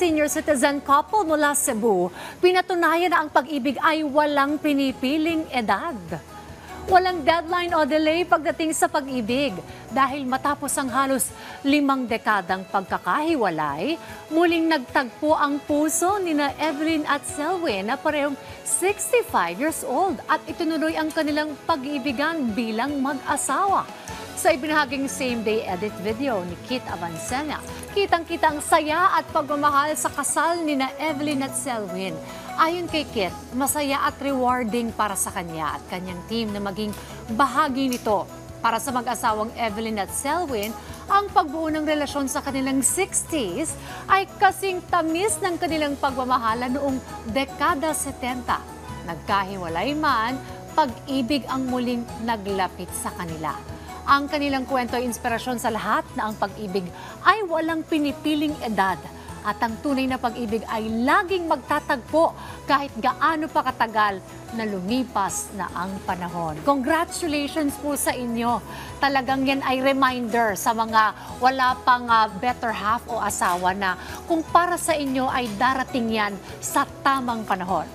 senior citizen couple mula Cebu, pinatunayan na ang pag-ibig ay walang pinipiling edad. Walang deadline o delay pagdating sa pag-ibig dahil matapos ang halos 5 dekadang pagkakahiwalay, muling nagtagpo ang puso nina Evelyn at Selwyn na parehong 65 years old at itinuloy ang kanilang pag-iibigan bilang mag-asawa. Sa ibinahaging same-day edit video ni Kit Avancena, kitang-kita ang saya at pagmamahal sa kasal nina Evelyn at Selwyn. Ayon kay Kit, masaya at rewarding para sa kanya at kanyang team na maging bahagi nito. Para sa mag-asawang Evelyn at Selwyn, ang pagbuo ng relasyon sa kanilang 60s ay kasing tamis ng kanilang pagmamahala noong dekada 70. Nagkahiwalay man, pag-ibig ang muling naglapit sa kanila. Ang kanilang kwento ay inspirasyon sa lahat na ang pag-ibig ay walang pinipiling edad at ang tunay na pag-ibig ay laging magtatagpo kahit gaano pa katagal na lumipas na ang panahon. Congratulations po sa inyo. Talagang yan ay reminder sa mga wala pang better half o asawa na kung para sa inyo ay darating yan sa tamang panahon.